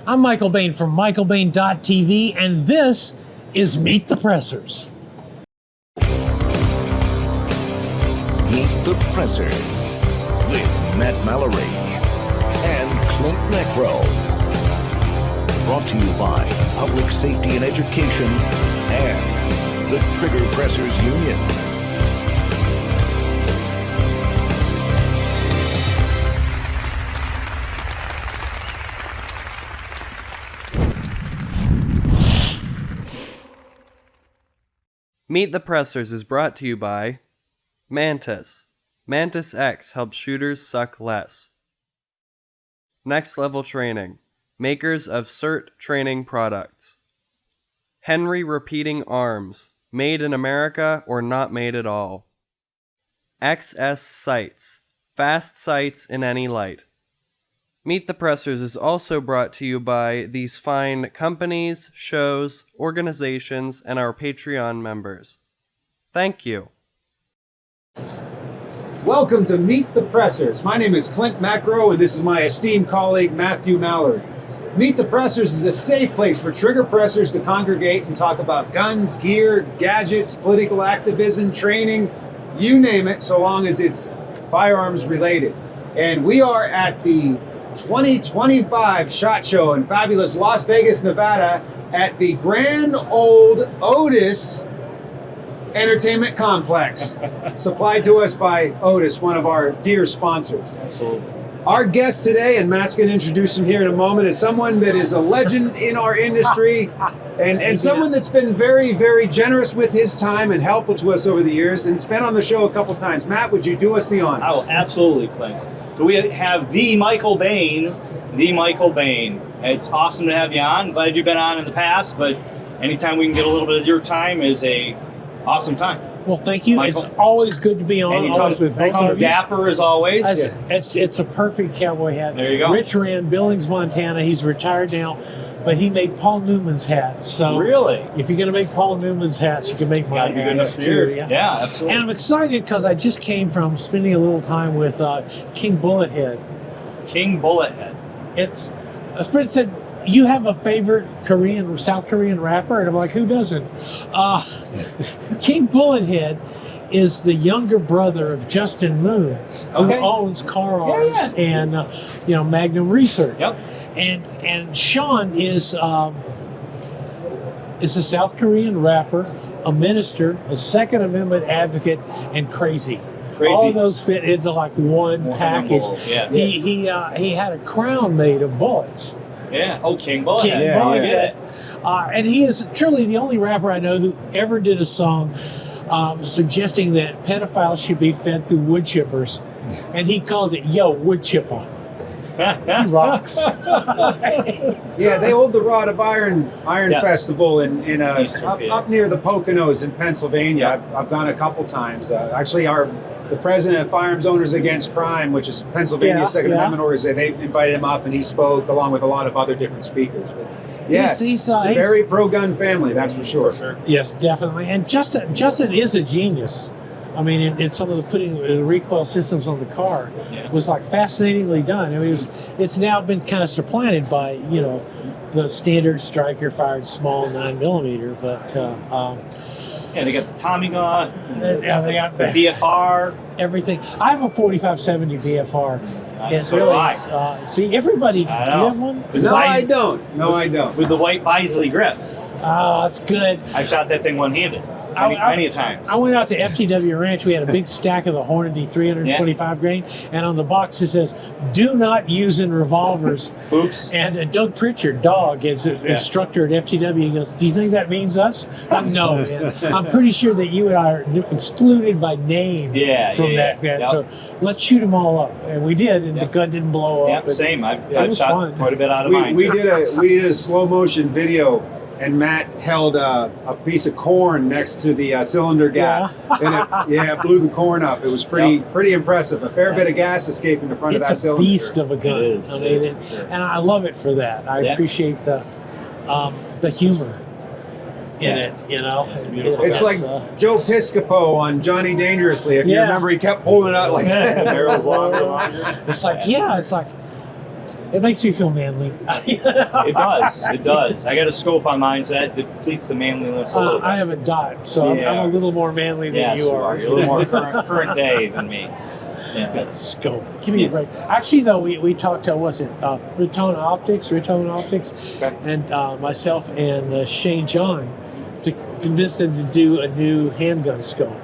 I'm Michael Bane from michaelbane.tv, and this is Meet the Pressers. Meet the Pressers with Matt Mallory and Klint Necro. Brought to you by Public Safety and Education and the Trigger Pressers Union. Meet the Pressers is brought to you by Mantis. Mantis X helps shooters suck less. Next Level Training, makers of CERT training products. Henry Repeating Arms, made in America or not made at all. XS Sights, fast sights in any light. Meet the Pressers is also brought to you by these fine companies, shows, organizations, and our Patreon members. Thank you. Welcome to Meet the Pressers. My name is Klint Necro, and this is my esteemed colleague, Matthew Mallory. Meet the Pressers is a safe place for trigger pressers to congregate and talk about guns, gear, gadgets, political activism, training, you name it, so long as it's firearms related. And we are at the 2025 SHOT Show in fabulous Las Vegas, Nevada at the Grand Old Otis Entertainment Complex, supplied to us by Otis, one of our dear sponsors. Absolutely. Our guest today, and Matt's going to introduce him here in a moment, is someone that is a legend in our industry and someone that's been very, very generous with his time and helpful to us over the years, and it's been on the show a couple times. Matt, would you do us the honors? Oh, absolutely, Clint. So we have the Michael Bane. It's awesome to have you on. Glad you've been on in the past, but anytime we can get a little bit of your time is a awesome time. Well, thank you. Michael. It's always good to be on. And you Always with both come of you. dapper as always. It's a perfect cowboy hat. There you go. Rich ran Billings, Montana. He's retired now, but he made Paul Newman's hats. So Really? if you're going to make Paul Newman's hats, you can make It's my got to be good enough hats for too. yours. Yeah. Yeah, absolutely. And I'm excited because I just came from spending a little time with King Bullethead. King Bullethead. It's a friend said, "You have a favorite South Korean rapper?" And I'm like, "Who doesn't?" King Bullethead is the younger brother of Justin Moon, who owns Car Arms and Magnum Research. Yep. And Sean is a South Korean rapper, a minister, a Second Amendment advocate, and crazy. All of those fit into like one package. Yeah. He had a crown made of bullets. Yeah. Oh, King Bullethead. King Bullethead. I get it. And he is truly the only rapper I know who ever did a song suggesting that pedophiles should be fed through wood chippers. And he called it Yo Wood Chipper. He rocks. Yeah, they hold the Rod of Iron Yes. Festival in Eastern up near the Poconos in Pennsylvania. Yeah. I've gone a couple times. Actually, the president of Firearms Owners Against Crime, which is Pennsylvania's Second Amendment organization, they invited him up and he spoke along with a lot of other different speakers. But yeah, He's it's a very pro-gun family, that's for sure. Yes, definitely. And Justin is a genius. I mean, in some of the putting the recoil systems on the car was like fascinatingly done. I mean, it's now been kind of supplanted by the standard striker fired small 9mm, but Yeah, they got the Tommy gun. they got the BFR. everything. I have a 4570 BFR. So do I. See, everybody. Do you know. have one? With No, white- I don't. With the white Bisley grips. Oh, that's good. I've shot that thing one-handed many a times. I went out to FTW Ranch. We had a big stack of the Hornady 325 grain, and on the box it says, "Do not use in revolvers." Oops. And Doug Pritchard, dog, is an instructor at FTW. He goes, "Do you think that means us?" No, man. I'm pretty sure that you and I are excluded by name from that. Yep. So let's shoot them all up, and we did, and the gun didn't blow up. Yep, but same. I've was shot fun. quite a bit out of mine. We did a slow motion video, and Matt held a piece of corn next to the cylinder gap, and it blew the corn up. It was pretty impressive. A fair bit of gas escaped in the front of that It's a cylinder. beast of a gun. It is. I mean, and I love it for that. I appreciate the humor in it. It's beautiful. It's like Joe Piscopo on Johnny Dangerously. If you remember, he kept pulling it out like that. The barrel's longer. It's like, it's like It makes me feel manly. It does. It does. I got a scope on mine, so that depletes the manliness a little bit. I have a dot, so Yeah. I'm a little more manly than Yes, you are. You're a little more current day than me. Yeah. Scope. Give me a break. Actually, though, we talked to, Retone Optics, Okay. and myself and Shane John to convince them to do a new handgun scope.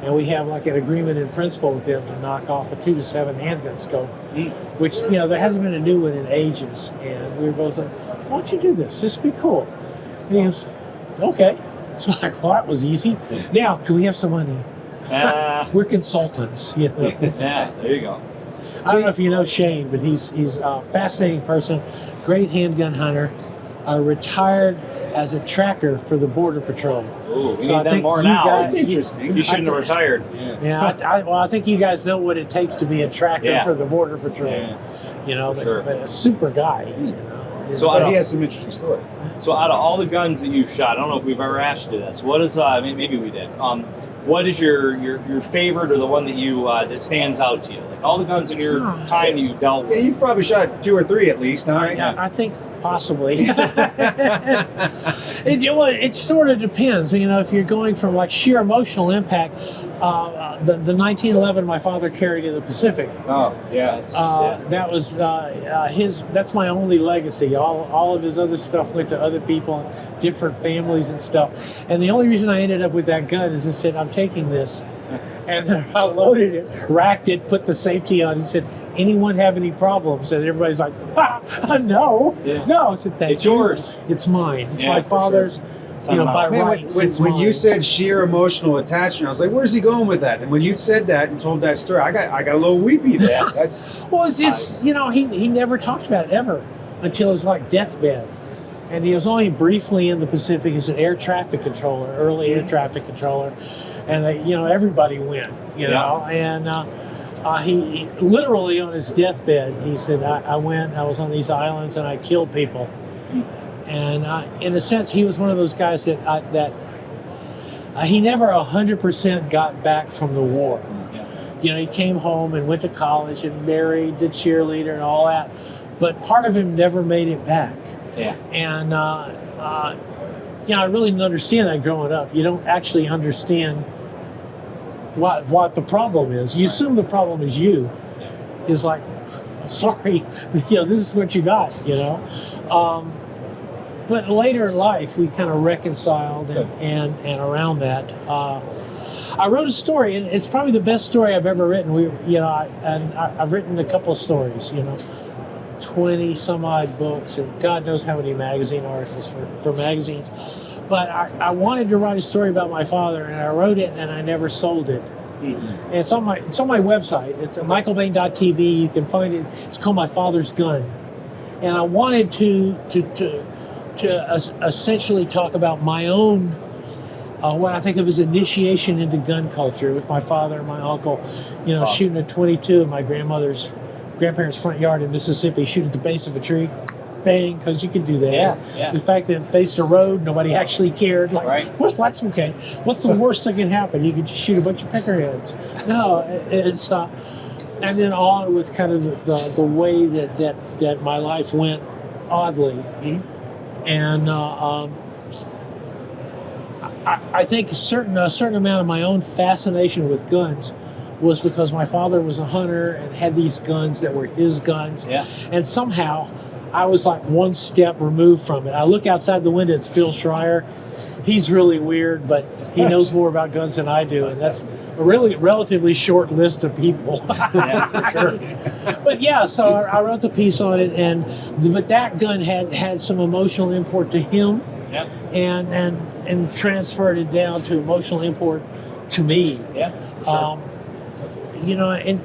And we have like an agreement in principle with them to knock off a 2-7 handgun scope, which, there hasn't been a new one in ages. And we were both like, why don't you do this? This would be cool. And he goes, okay. So I'm like, well, that was easy. Now, do we have some money? We're consultants. Yeah, there you go. I don't know if you know Shane, but he's a fascinating person, great handgun hunter, retired as a tracker for the Border Patrol. Ooh, we So I need them think more you now. guys- That's interesting. You shouldn't have retired. Yeah, I think you guys know what it takes to be a tracker Yeah. for the Border Patrol. Yeah. But a super guy. So But he has some interesting stories. So out of all the guns that you've shot, I don't know if we've ever asked you this. What is maybe we did. What is your favorite, or the one that you that stands out to you? Like all the guns in your time that you dealt Yeah, with. you've probably shot 2 or 3 at least, huh? I think possibly. It sort of depends. If you're going from like sheer emotional impact, the 1911 my father carried in the Pacific. Oh, yeah. That was his. That's my only legacy. All of his other stuff went to other people, different families and stuff. And the only reason I ended up with that gun is I said, I'm taking this. And then I loaded it, racked it, put the safety on, and said, anyone have any problems? And everybody's like, no. Yeah. No. I said, thank It's you. yours. It's mine. It's Yeah, my for father's. sure. By Man, rights. when it's you mine. said sheer emotional attachment, I was like, "Where's he going with that?" And when you said that and told that story, I got a little weepy there. Yeah. That's Well, it's he never talked about it ever until his like deathbed, and he was only briefly in the Pacific as an air traffic controller, early air traffic controller, and everybody went, and he literally on his deathbed he said, I was on these islands and I killed people, and in a sense he was one of those guys that he never 100% got back from the war. He came home and went to college and married, did cheerleader and all that. But part of him never made it back. Yeah. And, I really didn't understand that growing up. You don't actually understand what the problem is. You assume the problem is you. Is like, sorry, this is what you got, But later in life, we kind of reconciled and around that. I wrote a story, and it's probably the best story I've ever written. I've written a couple of stories, 20 some odd books, and God knows how many magazine articles for magazines. But I wanted to write a story about my father, and I wrote it, and I never sold it. And it's on my website. It's at michaelbane.tv. You can find it. It's called My Father's Gun, and I wanted to essentially talk about my own, what I think of as initiation into gun culture with my father and my uncle, Awesome. shooting a 22 in my grandparents' front yard in Mississippi, shoot at the base of a tree, bang, because you could do that. Yeah. The fact that it faced a road, nobody actually cared. Like, Right. well, that's okay. What's the worst that can happen? You could just shoot a bunch of peckerheads. No, it's and then on with kind of the way that my life went oddly. And I think a certain amount of my own fascination with guns was because my father was a hunter and had these guns that were his guns. Yeah. And somehow I was like one step removed from it. I look outside the window, it's Phil Schreier. He's really weird, but he knows more about guns than I do, and that's a really relatively short list of people. Yeah, for sure. But yeah, so I wrote the piece on it, but that gun had some emotional import to him, Yeah. and transferred it down to emotional import to me. Yeah. For sure. And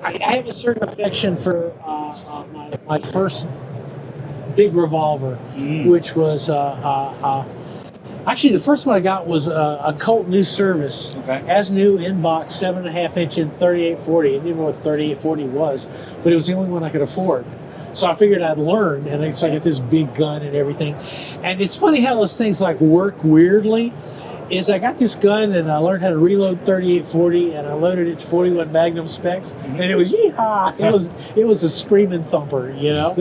I have a certain affection for my first big revolver, which was actually the first one I got was a Colt New Service, Okay. as new in box, 7.5 inch in 3840. I didn't even know what 3840 was, but it was the only one I could afford. So I figured I'd learn, and so I get this big gun and everything. And it's funny how those things like work weirdly. is I got this gun and I learned how to reload 3840 and I loaded it to 41 Magnum specs and it was yeehaw! It was a screaming thumper, you know.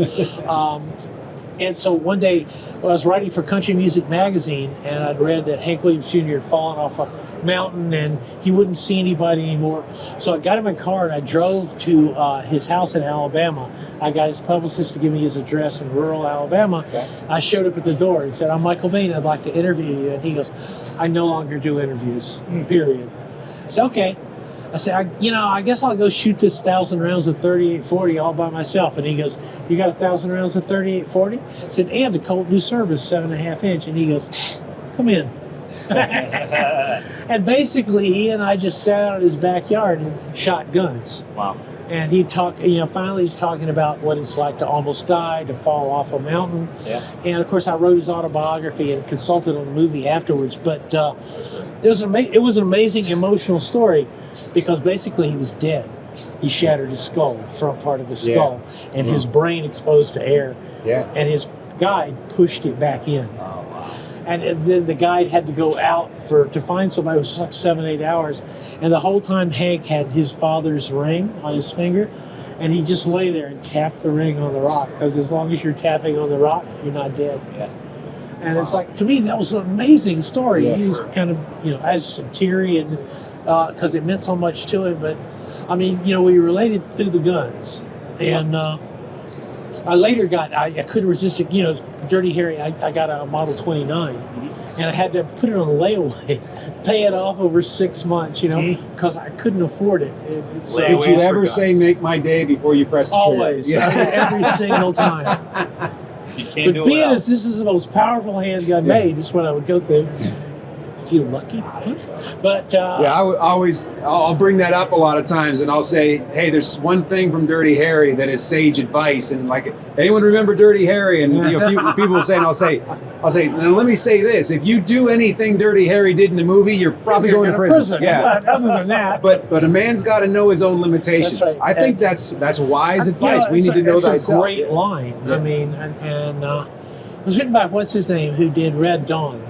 And so one day I was writing for Country Music Magazine and I'd read that Hank Williams Jr. had fallen off a mountain and he wouldn't see anybody anymore. So I got in my car and I drove to his house in Alabama. I got his publicist to give me his address in rural Alabama. Okay. I showed up at the door. He said, "I'm Michael Bane. I'd like to interview you." And he goes, "I no longer do interviews, period." I said, "Okay." I said, I guess I'll go shoot this 1,000 rounds of 3840 all by myself. And he goes, "You got 1,000 rounds of 3840? I said, "And a Colt New Service 7.5 inch." And he goes, "Come in." And basically, he and I just sat out in his backyard and shot guns. Wow. And he talked, finally he's talking about what it's like to almost die, to fall off a mountain. Yeah. And of course, I wrote his autobiography and consulted on the movie afterwards. But it was an amazing emotional story because basically he was dead. He shattered his skull, front part of his skull, and his brain exposed to air. Yeah. And his guide pushed it back in. And then the guide had to go out to find somebody. It was like 7-8 hours. And the whole time Hank had his father's ring on his finger. And he just lay there and tapped the ring on the rock. Because as long as you're tapping on the rock, you're not dead. Yeah. And it's like, to me, that was an amazing story. Yeah, he was kind of, as teary and because it meant so much to him. But, I mean, we related through the guns. And I later I couldn't resist it. Dirty Harry, I got a Model 29, and I had to put it on layaway, pay it off over 6 months, because I couldn't afford it. So did you ever say "make my day" before you press the trigger? Always, every single time. You can't do But being it as this is the most powerful handgun made, is what I would go through. Feel lucky, but I'll bring that up a lot of times, and I'll say, "Hey, there's one thing from Dirty Harry that is sage advice." And like, anyone remember Dirty Harry? And people will say, and I'll say, "Now let me say this: if you do anything Dirty Harry did in the movie, you're probably going to prison." Yeah. But other than that, but a man's got to know his own limitations. That's right. I think that's wise advice. We need to know thyself. It's a great line. Yeah. I mean, and it was written by what's his name, who did Red Dawn.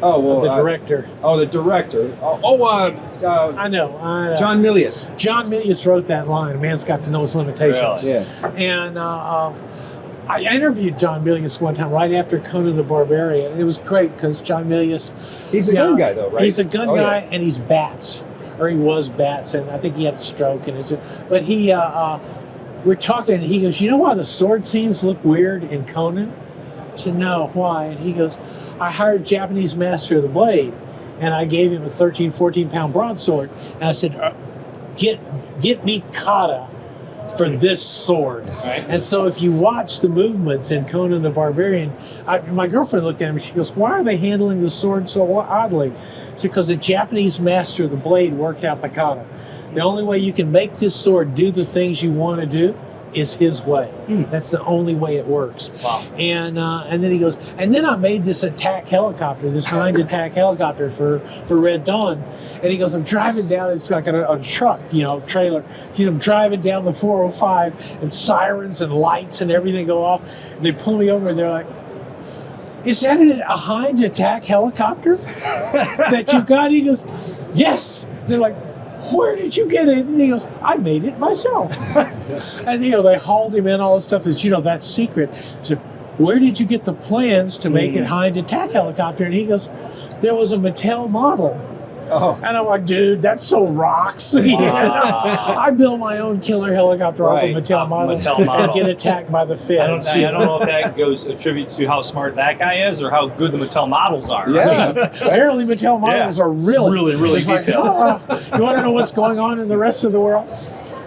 The director. The director. I know. John Milius. John Milius wrote that line. A man's got to know his limitations. Really? Yeah. And I interviewed John Milius one time right after Conan the Barbarian. And it was great because John Milius. He's a gun guy, though, right? He's a gun guy, and he's bats, or he was bats, and I think he had a stroke. But he, we're talking, and he goes, "You know why the sword scenes look weird in Conan?" I said, "No, why?" And he goes, "I hired a Japanese master of the blade, and I gave him a 13, 14-pound broadsword. And I said, get me kata for this sword." Right. And so if you watch the movements in Conan the Barbarian, my girlfriend looked at him and she goes, "Why are they handling the sword so oddly?" It's because the Japanese master of the blade worked out the kata. The only way you can make this sword do the things you want to do is his way. That's the only way it works. Wow. And then he goes, and then I made this attack helicopter, this hind attack helicopter for Red Dawn. And he goes, "I'm driving down, it's like a truck, trailer. I'm driving down the 405 and sirens and lights and everything go off. And they pull me over and they're like, 'Is that a hind attack helicopter that you got?' He goes, 'Yes.' They're like, 'Where did you get it?' And he goes, 'I made it myself.' And they hauled him in, all this stuff is, that's secret. So, 'Where did you get the plans to make it hind attack helicopter?' And he goes, 'There was a Mattel model.' Oh. And I'm like, dude, that's so rocks. I built my own killer helicopter off a Mattel model and get attacked by the feds. I don't know if that attributes to how smart that guy is or how good the Mattel models are. Yeah. Apparently Mattel models are really detailed. You want to know what's going on in the rest of the world?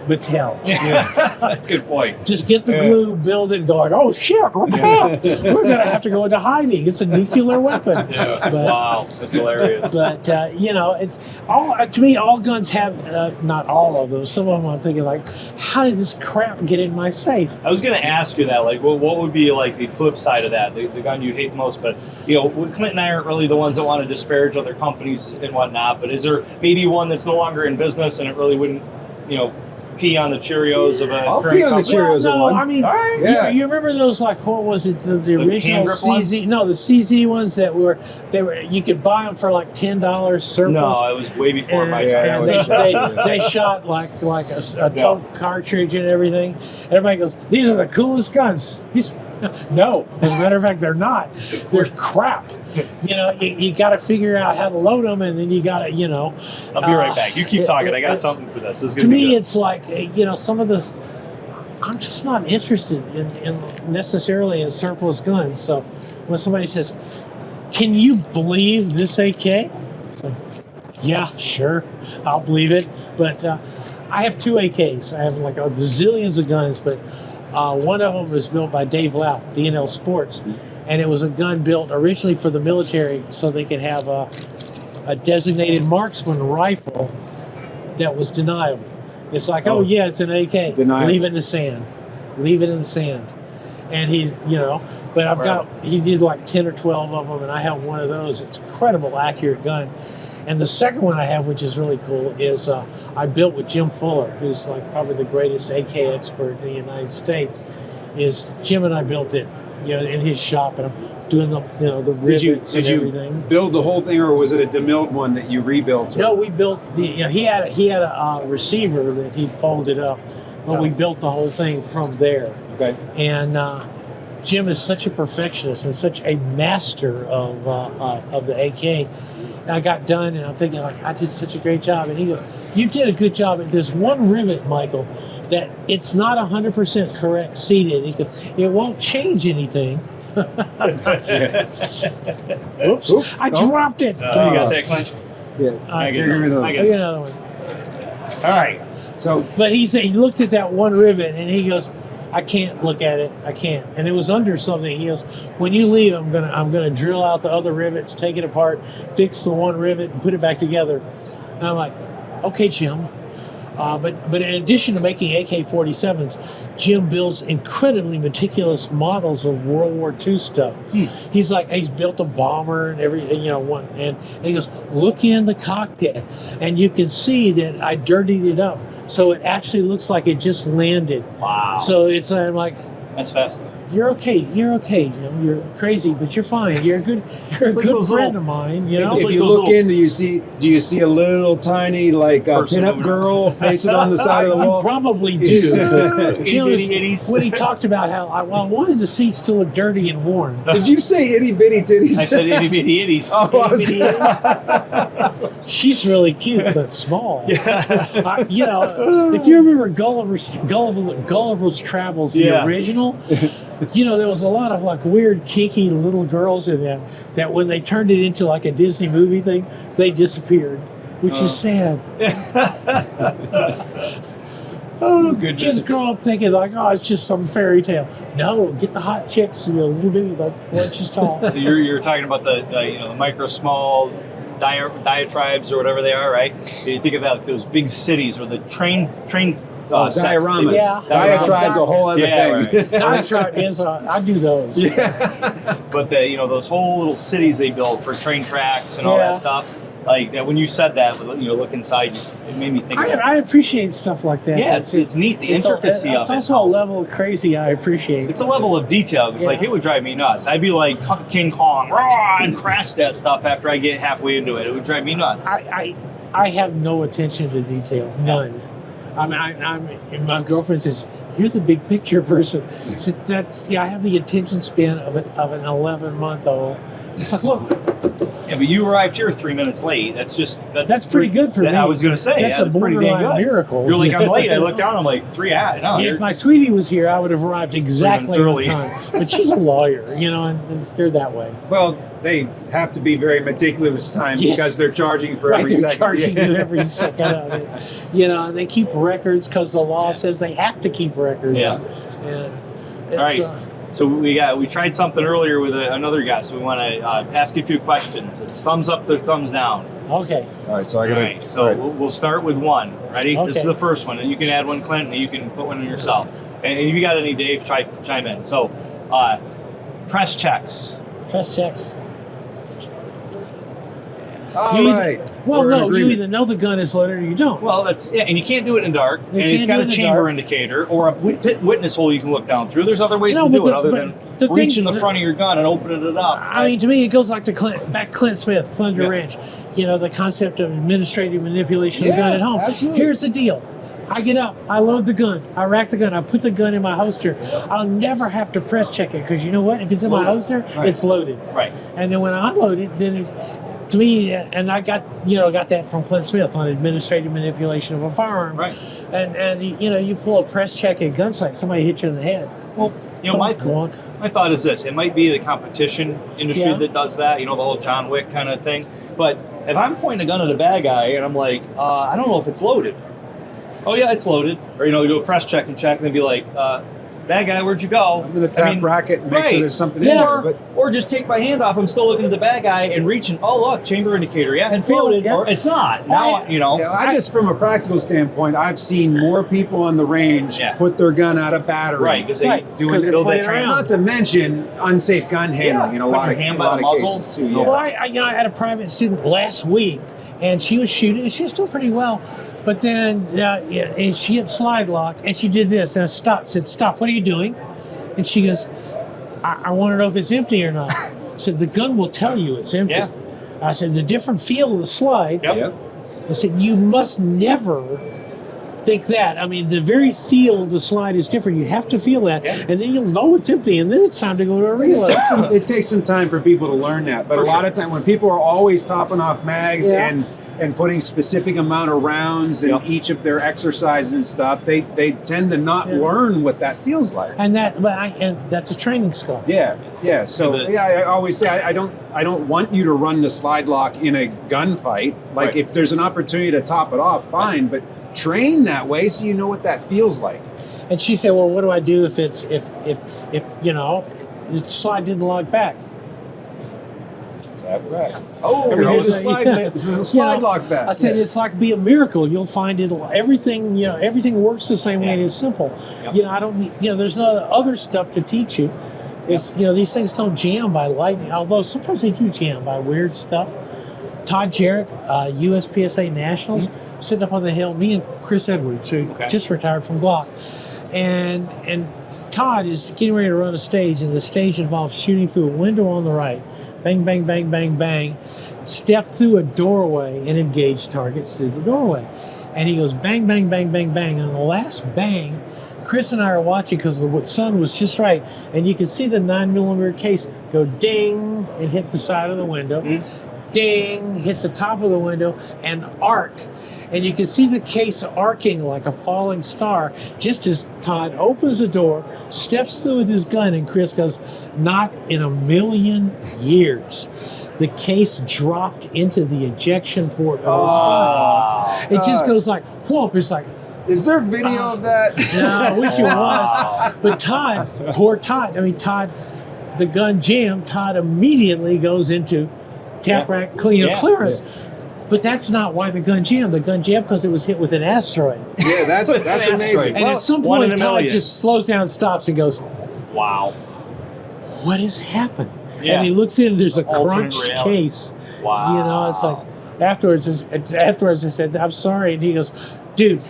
Mattel. Yeah. That's a good point. Just get the glue, build it, and go like, "Oh shit, we're going to have to go into hiding. It's a nuclear weapon." Yeah. Wow, that's hilarious. But it's all, to me, all guns have, not all of them. Some of them I'm thinking like, how did this crap get in my safe? I was going to ask you that, like, what would be like the flip side of that, the gun you'd hate the most? But Clint and I aren't really the ones that want to disparage other companies and whatnot. But is there maybe one that's no longer in business and it really wouldn't, pee on the Cheerios of a I'll current pee on the company? Cheerios of no, one. I mean, All right. Yeah. you remember those, like, what was it, the original hand grip ones? CZ? No, the CZ ones that were you could buy them for like $10 surplus. No, it was way before my Yeah, time. that was- they shot like a tote cartridge and everything. Everybody goes, "These are the coolest guns." No, as a matter of fact, they're not. They're crap. You got to figure out how to load them, and then you got to, I'll be right back. You keep talking. I got something for this. This is To gonna be me, good. it's like, some of the. I'm just not interested in necessarily in surplus guns. So when somebody says, "Can you believe this AK?" It's like, yeah, sure, I'll believe it. But I have 2 AKs. I have like zillions of guns, but one of them was built by Dave Lau, D&L Sports, and it was a gun built originally for the military so they could have a designated marksman rifle that was deniable. It's like, oh yeah, it's an AK. Deniable. Leave it in the sand. Leave it in the sand. And he did like 10 or 12 of them, and I have one of those. It's an incredible accurate gun. And the second one I have, which is really cool, is I built with Jim Fuller, who's like probably the greatest AK expert in the United States. Is Jim and I built it, in his shop, and I'm doing the rivets Did and you everything. build the whole thing, or was it a demilled one that you rebuilt? No, we built he had a receiver that he folded up, but we built the whole thing from there. Okay. And Jim is such a perfectionist and such a master of the AK. And I got done, and I'm thinking, like, I did such a great job. And he goes, "You did a good job. And there's one rivet, Michael, that it's not 100% correct seated. He goes, it won't change anything." Oops! I dropped it. You got that, Clint? Yeah. I get Give me another I I'll get get it. another one. All right. So But he looked at that one rivet and he goes, "I can't look at it. I can't." And it was under something. He goes, "When you leave, I'm gonna drill out the other rivets, take it apart, fix the one rivet, and put it back together." And I'm like, "Okay, Jim." But in addition to making AK-47s, Jim builds incredibly meticulous models of World War II stuff. He's built a bomber and everything, and he goes, "Look in the cockpit, and you can see that I dirtied it up, so it actually looks like it just landed." Wow. So I'm like, That's fascinating. "You're okay, Jim. You're crazy, but you're fine. You're a good like good those friend little- of mine, It's if like you those look little- in, do you see a little tiny Person pinup moving girl pasted on the side of the You wall? probably do." But Jim was- Itty bitty itties. when he talked about how I wanted the seats to look dirty and worn. Did you say itty bitty titties? I said itty bitty itties. Oh, I was She's really cute but small. If you remember Gulliver's Travels, the Yeah. original, there was a lot of like weird, kinky little girls in there that when they turned it into like a Disney movie thing, they disappeared, which is sad. Oh, goodness. Kids grow up thinking like, oh, it's just some fairy tale. No, get the hot chicks, little bitty, like 4 inches tall. So you're talking about the micro small diatribes or whatever they are, right? You think about those big cities or the train sets. dioramas. Yeah. Diatribe's a whole other Yeah, thing. right. Contract is, I do those. But those whole little cities they built for train tracks and all Yeah. that stuff. Like when you said that, look inside, it made me think. I appreciate stuff like that. Yeah, it's neat. The intricacy of it's it. also a level of crazy I appreciate. It's a level of detail. It's like Yeah. it would drive me nuts. I'd be like King Kong, raw, and crash that stuff after I get halfway into it. It would drive me nuts. I have no attention to detail, none. I'm my girlfriend says, "You're the big picture person." I said, I have the attention span of an 11-month-old. It's like, look, Yeah, but you arrived here 3 minutes late. That's pretty good for me. I was going to say That's a pretty dang borderline good. miracle. You're like, I'm late. I look down. I'm like 3 hours. No, if my sweetie was here, I would have arrived exactly on early. time. But she's a lawyer, and they're that way. Well, they have to be very meticulous time Yes. because they're charging for Right, every they're second. charging you every second of it. And they keep records because the law says they have to keep records. Yeah. And All it's, right. So we tried something earlier with another guest. We want to ask you a few questions. It's thumbs up or thumbs down. okay. All right, so I All gotta. right. So all right. we'll start with one. Ready? This is Okay. the first one, and you can add one, Clint, and you can put one in yourself. And if you got any, Dave, chime in. So, press checks. Press checks. All You right. Well, We're in no, you agreement. either know the gun is loaded or you don't. Well, and you can't do it in dark, You and it's can't got do a it in the chamber dark. indicator or a witness hole you can look down through. There's other ways No, to but do it the- other but than the thing- reaching the front of your gun and opening it up. I mean, to me, it goes like to Clint Smith, Thunder Yeah. Ranch. You know, the concept of administrative manipulation of the Yeah, gun at home. absolutely. Here's the deal. I get up, I load the gun, I rack the gun, I put the gun in my holster. I'll never have to press check it because you know what? If it's in my Loaded. holster, Right. it's loaded. Right. And then when I load it, then it, to me, and I got that from Clint Smith on administrative manipulation of a firearm. Right. And you pull a press check at gun sight, somebody hit you in the head. Well, my Donk. thought is this: it might be the competition industry Yeah. that does that. The whole John Wick kind of thing. But if I'm pointing a gun at a bad guy and I'm like, I don't know if it's loaded. Oh yeah, it's loaded. Or you do a press check and then be like, bad guy, where'd you go? I'm going to tap bracket and make sure right. there's something in there. But Or just take my hand off. I'm still looking at the bad guy and reaching. Oh look, chamber indicator. Yeah, it's Feel it, loaded. yeah. Or it's not. Now yeah, I just, from a practical standpoint, I've seen more people on the range Yeah. put their gun out of battery. Right, because they Right, do 'cause it. they're Build that playing around. Not to mention unsafe gun handling in a Put lot your of, hand by the muzzle. cases too. No. Yeah. Well, I had a private student last week, and she was shooting, and she was doing pretty well. But then and she had slide lock, and she did this, and I said, stop, what are you doing? And she goes, I want to know if it's empty or not. I said, the gun will tell you it's empty. Yeah. I said, the different feel of the slide. Yep. Yep. I said, you must never think that. I mean, the very feel of the slide is different. You have to feel that, Yeah. and then you'll know it's empty, and then it's time to go to a reload. It takes some time for people to learn that, but For a lot sure. of time when people are always topping off mags Yeah. and putting specific amount of rounds in Yep. each of their exercises and stuff, they tend to not Yeah. learn what that feels like. And that's a training skill. Yeah, yeah. So And I always say I don't want you to run the slide lock in a gunfight. Like Right. if there's an opportunity to top it off, fine, but train that way so you know what that feels like. And she said, "Well, what do I do if the slide didn't log back?" That's right. Oh, Every no, day's the like- slide, yeah. the slide You know, lock back. I said Yeah. it's like be a miracle. You'll find everything works the same way. It is simple. Yep. I don't need. There's no other stuff to teach you. It's these things don't jam by lightning. Although sometimes they do jam by weird stuff. Todd Jarrett, USPSA Nationals, sitting up on the hill. Me and Chris Edwards, who just retired from Glock, and Todd is getting ready to run a stage, and the stage involves shooting through a window on the right. Bang, bang, bang, bang, bang. Step through a doorway and engage targets through the doorway. And he goes bang, bang, bang, bang, bang. And on the last bang, Chris and I are watching because the sun was just right. And you can see the 9mm case go ding and hit the side of the window. Ding, hit the top of the window and arc. And you can see the case arcing like a falling star just as Todd opens the door, steps through with his gun, and Chris goes, "Not in a million years." The case dropped into the ejection port of his gun. It just goes like, whoop. It's like, Is there video of that? no, I wish it was. But Todd, poor Todd, the gun jammed. Todd immediately goes into tap rack clearance. But that's not why the gun jammed. The gun jammed because it was hit with an asteroid. Yeah, that's amazing. And at some one in point, a Todd million. just slows down, stops, and goes, Wow. "What has happened?" Yeah. And he looks in, there's a Alternate crunched reality. case. Wow. It's like, afterwards I said, "I'm sorry." And he goes, "Dude,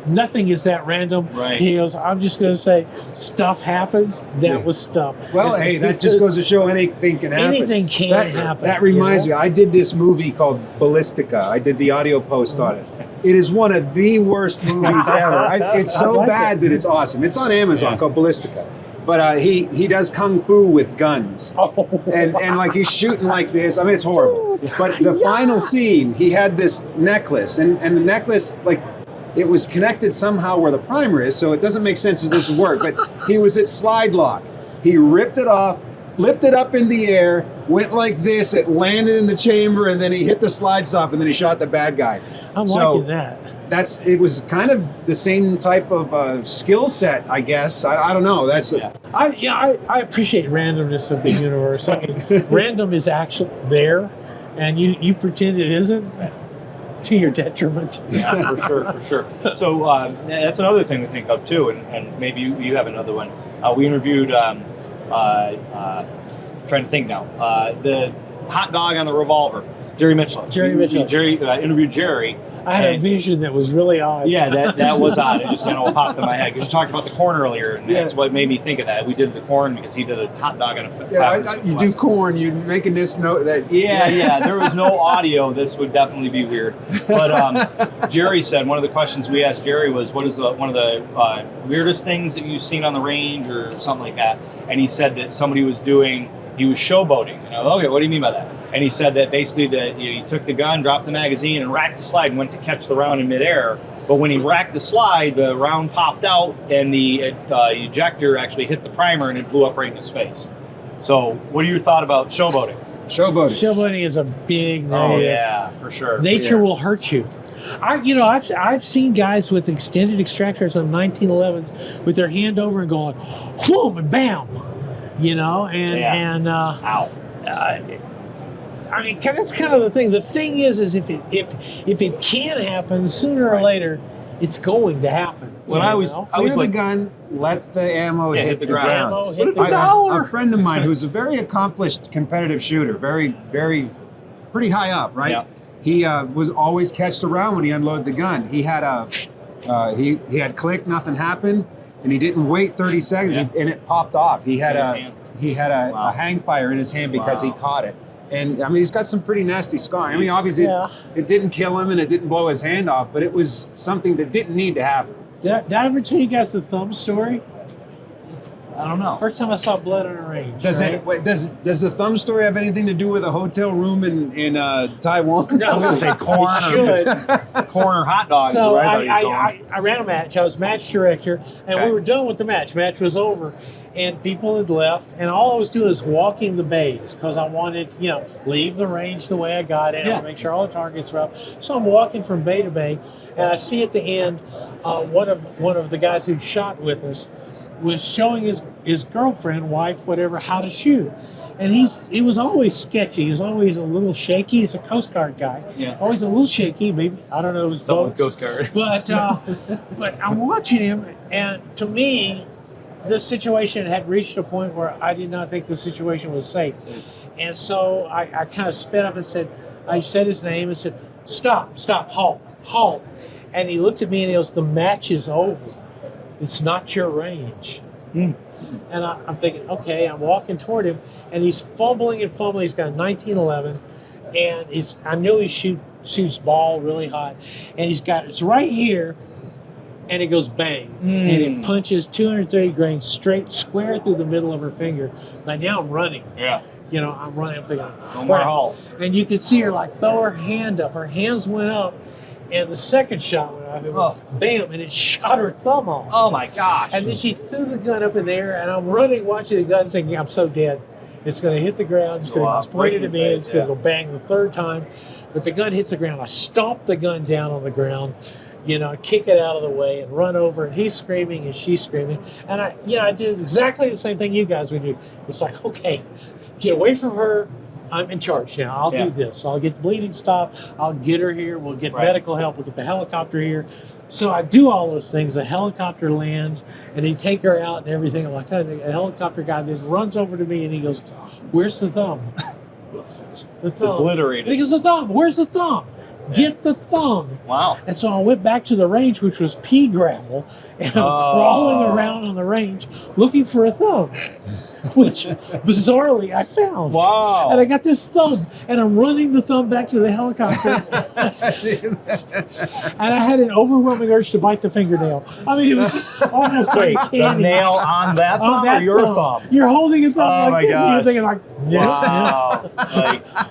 nothing is that random." Right. He goes, "I'm just going to say, stuff happens. That was stuff." Well, hey, that just goes to show anything can happen. Anything can happen. That reminds me, I did this movie called Ballistica. I did the audio post on it. It is one of the worst movies ever. It's so like bad that it's awesome. It's on Amazon called Ballistica. But he does kung fu with guns. And like he's shooting like this. I mean, it's horrible. But the final scene, he had this necklace. And the necklace, like, it was connected somehow where the primer is, so it doesn't make sense that this would work. But he was at slide lock. He ripped it off, flipped it up in the air, went like this, it landed in the chamber, and then he hit the slide stop, and then he shot the bad guy. I'm liking that. It was kind of the same type of skill set, I guess. I don't know. I appreciate randomness of the universe. I mean, random is actually there, and you pretend it isn't to your detriment. Yeah, for sure. So that's another thing to think of too, and maybe you have another one. We interviewed, trying to think now, the hot dog on the revolver. Jerry Mitchell. Interviewed Jerry. I had a vision that was really odd. Yeah, that was odd. It just popped in my head because you talked about the corn earlier, and that's what made me think of that. We did the corn because he did a hot dog on a you do corn. You're making this note that. Yeah. There was no audio. This would definitely be weird. But Jerry said one of the questions we asked Jerry was, "What is one of the weirdest things that you've seen on the range or something like that?" And he said that somebody was he was showboating. Okay, what do you mean by that? And he said that basically he took the gun, dropped the magazine, and racked the slide and went to catch the round in midair. But when he racked the slide, the round popped out and the ejector actually hit the primer and it blew up right in his face. So what are your thoughts about showboating? Showboating is a big negative. Oh yeah, for sure. Nature will hurt you. I've seen guys with extended extractors on 1911s with their hand over and going, whoom, and bam. Ow. I mean, that's kind of the thing. The thing is if it can happen sooner or later, it's going to happen. When I was Clear the gun, let the ammo hit the ground. But it's $1. A friend of mine who's a very accomplished competitive shooter, very, very, pretty high up, right? Yeah. He was always catch the round when he unloaded the gun. He had he had click, nothing happened, and he didn't wait 30 seconds, and it popped off. He had a hang fire in his hand because he caught it. And I mean, he's got some pretty nasty scarring. I mean, obviously, it didn't kill him and it didn't blow his hand off, but it was something that didn't need to happen. Did I ever tell you guys the thumb story? I don't know. First time I saw blood on a range. Does the thumb story have anything to do with a hotel room in Taiwan? No, I was going to say corn or hot dogs. So I I ran a match. I was match director, and we were done with the match. Match was over, and people had left, and all I was doing was walking the bays because I wanted, leave the range the way I got it, and make sure all the targets were up. So I'm walking from bay to bay, and I see at the end one of the guys who'd shot with us was showing his girlfriend, wife, whatever, how to shoot. And he was always sketchy. He was always a little shaky. He's a Coast Guard guy. Yeah. Always a little shaky. Maybe, I don't know, his Someone boats. Coast Guard. But I'm watching him, and to me, the situation had reached a point where I did not think the situation was safe. And so I kind of sped up and I said his name and said, stop, halt. And he looked at me and he goes, the match is over. It's not your range. And I'm thinking, okay, I'm walking toward him, and he's fumbling. He's got a 1911, and I know he shoots ball really hot, and it's right here, and it goes bang, and it punches 230 grains straight, square through the middle of her finger. Now I'm running. Yeah. I'm running. I'm thinking, no more halt. And you could see her throw her hand up. Her hands went up. And the second shot went off, it was bam, and it shot her thumb off. Oh my gosh. And then she threw the gun up in the air, and I'm running, watching the gun, thinking, I'm so dead. It's going to hit the ground, it's going to point it at me, it's going to go bang the third time. But the gun hits the ground. I stomp the gun down on the ground, kick it out of the way and run over, and he's screaming and she's screaming. And I do exactly the same thing you guys would do. It's like, okay, get away from her. I'm in charge now. I'll do this. I'll get the bleeding stopped. I'll get her here. We'll get medical help. We'll get the helicopter here. So I do all those things. The helicopter lands, and they take her out and everything. I'm like, the helicopter guy then runs over to me, and he goes, where's the thumb? The thumb. Obliterated. And he goes, the thumb. Where's the thumb? Get the thumb. Wow. And so I went back to the range, which was pea gravel, and I'm crawling around on the range looking for a thumb, which bizarrely I found. Wow. And I got this thumb, and I'm running the thumb back to the helicopter. And I had an overwhelming urge to bite the fingernail. I mean, it was just almost uncanny. The nail on that thumb or your thumb? You're holding a thumb like this, gosh. and you're thinking like, wow.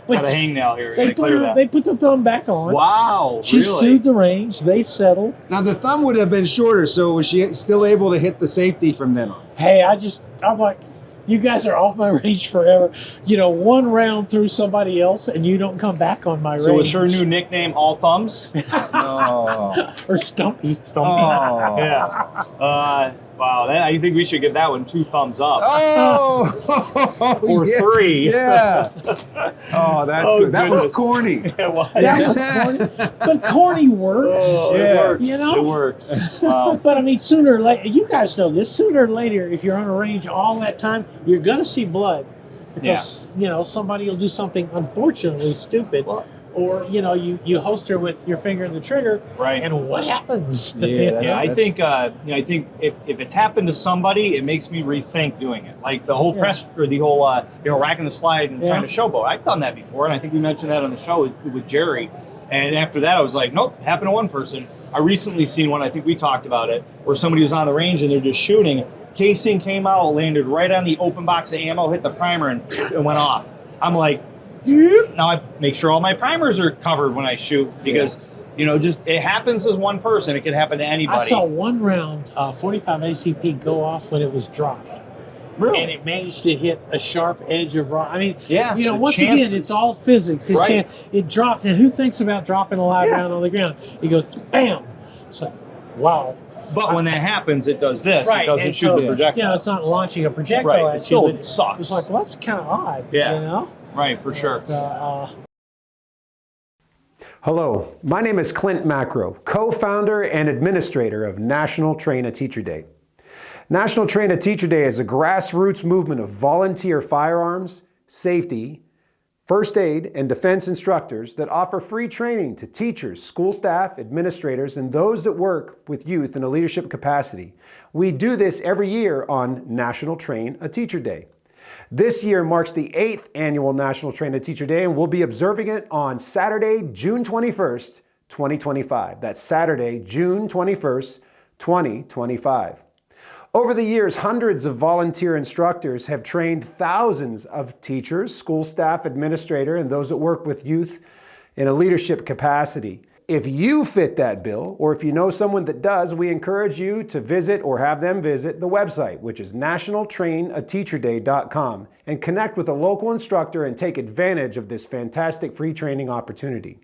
Got a hangnail here. They put the thumb back on. Wow. She sued the range. They settled. Now, the thumb would have been shorter, so was she still able to hit the safety from then on? Hey, I'm like, you guys are off my range forever. One round through somebody else, and you don't come back on my range. So was her new nickname All Thumbs? Or Stumpy. Yeah. Wow. I think we should give that one 2 thumbs up. Or 3. Yeah. Oh, that's good. That was corny. It was. Corny. But corny works. It works. Wow. But I mean, sooner or later, you guys know this, sooner or later, if you're on a range all that time, you're going to see blood. Because, somebody will do something unfortunately stupid. or you holster with your finger in the trigger, Right. and what happens? I think if it's happened to somebody, it makes me rethink doing it. Like the whole press or the whole racking the slide and trying to showboat. I've done that before, and I think we mentioned that on the show with Jerry. And after that, I was like, nope, happened to one person. I recently seen one. I think we talked about it, where somebody was on the range and they're just shooting. Casing came out, landed right on the open box of ammo, hit the primer, and it went off. I'm like, now I make sure all my primers are covered when I shoot because, just it happens as one person. It could happen to anybody. I saw one round 45 ACP go off when it was dropped. Really? And it managed to hit a sharp edge of rock. I mean, once chances. again, it's all physics. It's it drops, and who thinks about dropping a live round on the ground? It goes, bam! It's like, wow. But when that happens, it does this. Right. It doesn't and shoot the projectile. it's not launching a projectile Right. at It you, still but sucks. It's like, well, that's kind of odd. Yeah. Right, for sure. Hello, my name is Klint Macro, co-founder and administrator of National Train a Teacher Day. National Train a Teacher Day is a grassroots movement of volunteer firearms, safety, first aid, and defense instructors that offer free training to teachers, school staff, administrators, and those that work with youth in a leadership capacity. We do this every year on National Train a Teacher Day. This year marks the 8th annual National Train a Teacher Day, and we'll be observing it on Saturday, June 21st, 2025. That's Saturday, June 21st, 2025. Over the years, hundreds of volunteer instructors have trained thousands of teachers, school staff, administrator, and those that work with youth in a leadership capacity. If you fit that bill, or if you know someone that does, we encourage you to visit or have them visit the website, which is nationaltrainateacherday.com, and connect with a local instructor and take advantage of this fantastic free training opportunity.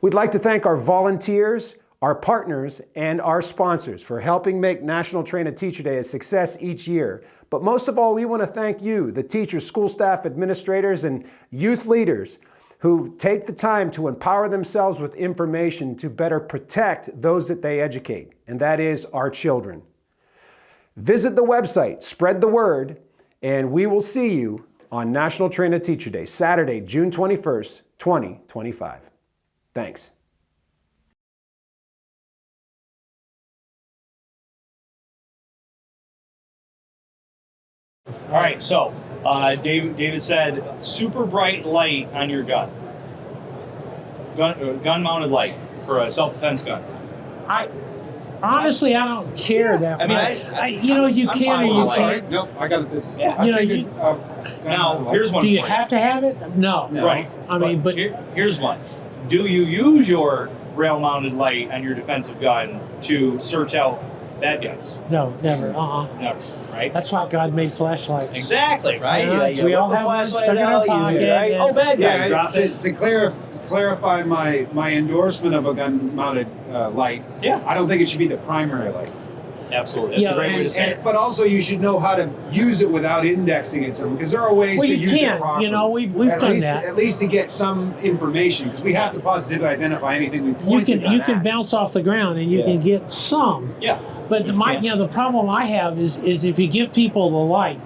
We'd like to thank our volunteers, our partners, and our sponsors for helping make National Train a Teacher Day a success each year. But most of all, we want to thank you, the teachers, school staff, administrators, and youth leaders who take the time to empower themselves with information to better protect those that they educate, and that is our children. Visit the website, spread the word, and we will see you on National Train a Teacher Day, Saturday, June 21st, 2025. Thanks. All right, so David said super bright light on your gun mounted light for a self-defense gun. Honestly, I don't care that much. You I'm can fine or with you light. can't. Nope, I got it. This. Yeah. Now here's one. Do you for have to have it? No. Right. I mean, but here's one. Do you use your rail-mounted light on your defensive gun to search out bad guys? no, never. Never. Right. That's why God made flashlights. Exactly. Right. Yeah, we all have one stuck in our pocket. Right? and- Oh, bad guy. Yeah, Drop it. to clarify my endorsement of a gun-mounted light. Yeah. I don't think it should be the primary light. Absolutely. That's a great way to say it. But also, you should know how to use it without indexing it some, because there are ways Well, to you use can. it properly. We've at done least, that. At least to get some information, because we have to positively identify anything we You point the gun can at. bounce off the ground and you Yeah. can get some. Yeah. But the problem I have is if you give people the light,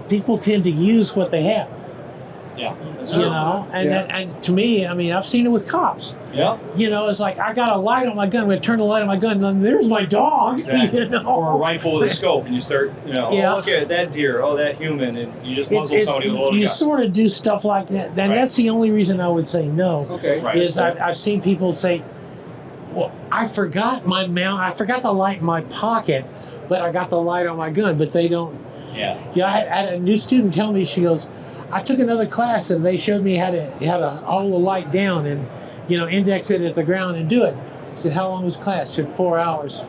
people tend to use what they have. Yeah. That's You true. know, and Yeah. and to me, I mean, I've seen it with cops. Yeah. It's like I got a light on my gun. I'm gonna turn the light on my gun, and there's my dog. Exactly. You know? Or a rifle with a scope, and you start, Yeah. oh, look at that deer, oh, that human, and you just muzzle It's- somebody with a loaded you gun. sort of do stuff like that. And Right. that's the only reason I would say no. Okay. Right. Is I've seen people say, well, I forgot my mount. I forgot the light in my pocket, but I got the light on my gun. But they don't. Yeah. Yeah, I had a new student tell me, she goes, I took another class and they showed me how to hold the light down and, index it at the ground and do it. I said, how long was class? She said, 4 hours.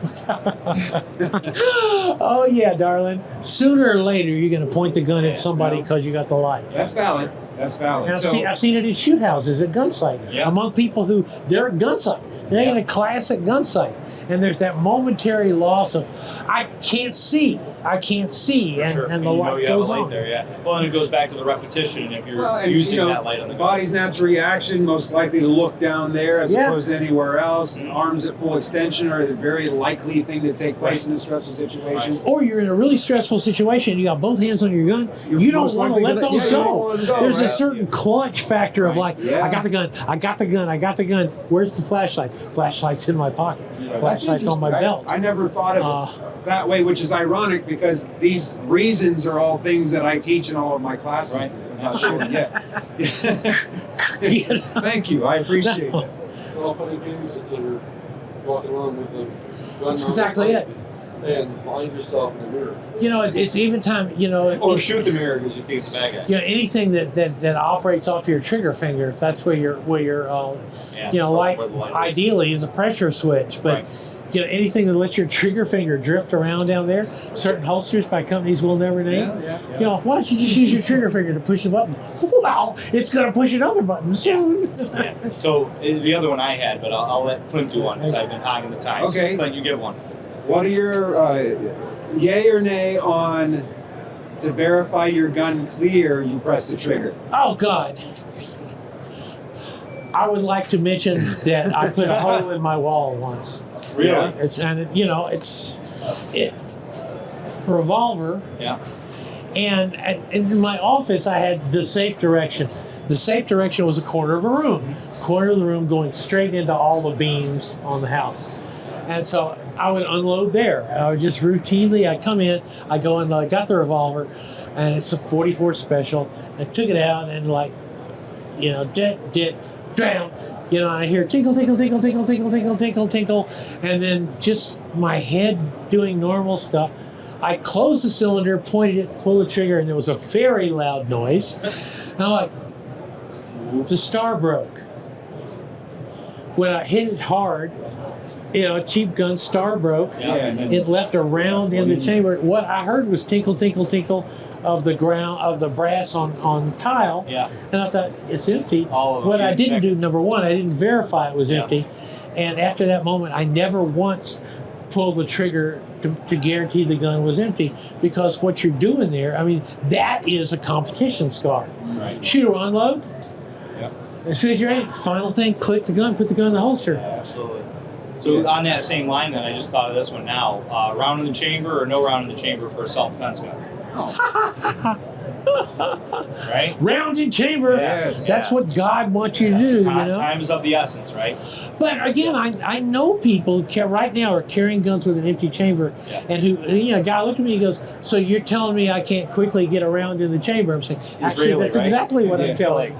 Oh yeah, darling. Sooner or later, you're going to point the gun at somebody well, because you got the light. That's valid. That's valid. And So, I've seen it at shoot houses, at gun site, Yeah. among people who, they're at gun site. They're in a class at gun site. And there's that momentary loss of, I can't see. I can't see, and, Sure. and the you know light you have a goes light on. there, yeah. Well, and it goes back to the repetition. If you're And, using that light on the gun. body's natural reaction, most likely to look down there as Yeah. opposed to anywhere else. Arms at full extension are a very likely thing to take place in a stressful situation. Or you're in a really stressful situation, you got both hands on your gun, You're you don't most want to likely let gonna- those yeah, you don't go. wanna let them go, There's a right? certain clutch factor of like, Yeah. I got the gun, I got the gun, I got the gun. Where's the flashlight? Flashlight's in my pocket. That's Flashlight's on my interesting. belt. I never thought of it that way, which is ironic because these reasons are all things that I teach in all of my classes. Right. I'm not sure yet. You know? Thank you. I appreciate No. that. It's all funny games until you're walking along with the gun. That's mounted exactly it. And blind yourself in the mirror. You know, it's even time, you know, Or shoot the mirror because you think it's a bad guy. you know, anything that operates off your trigger finger, if that's where you're Yeah, you know, like where the light is. ideally is a pressure switch, but Right. you know, anything that lets your trigger finger drift around down there, certain holsters by companies we'll never name. Yeah. You know, why don't you just use your trigger finger to push the button? Well, it's going to push another button soon. Yeah. So the other one I had, but I'll let Clint do one because I've been hogging the time. Okay. Clint, you get one. What are your yay or nay on to verify your gun clear? You press the trigger. Oh, God. I would like to mention that I put a hole in my wall once. Really? Yeah. It's and you know it's revolver, Yeah. and in my office I had the safe direction. The safe direction was a corner of a room, corner of the room going straight into all the beams on the house, and so I would unload there. I would just routinely, I'd come in, I go in, I got the revolver, and it's a 44 special. I took it out and like, you know, down. You know, I hear tinkle, tinkle, tinkle, tinkle, tinkle, tinkle, tinkle, tinkle, and then just my head doing normal stuff. I closed the cylinder, pointed it, pulled the trigger, and there was a very loud noise. And I'm like, the star broke. When I hit it hard, you know, a cheap gun, star broke. Yeah. and then- It left a round in the chamber. What I heard was tinkle, tinkle, tinkle of the ground of the brass on tile. Yeah. And I thought it's empty. All of them. What You I didn't checked. do, number one, I didn't verify it was Yeah. empty. And after that moment, I never once pulled the trigger to guarantee the gun was empty, because what you're doing there, I mean, that is a competition scar. Right. Shoot or unload. Yeah. As soon as you're ready, final thing, click the gun, put the gun in the holster. Yeah, absolutely. So on that same line, then I just thought of this one now: round in the chamber or no round in the chamber for a self-defense gun. Right? Round in chamber. Yes. That's what God wants you to do, Time, you know? time is of the essence, right? But again, I know people right now are carrying guns with an empty chamber, Yeah. and who, you know, a guy looked at me and goes, "So you're telling me I can't quickly get around in the chamber?" I'm saying, actually, Israeli, that's right? exactly what Yeah. I'm telling.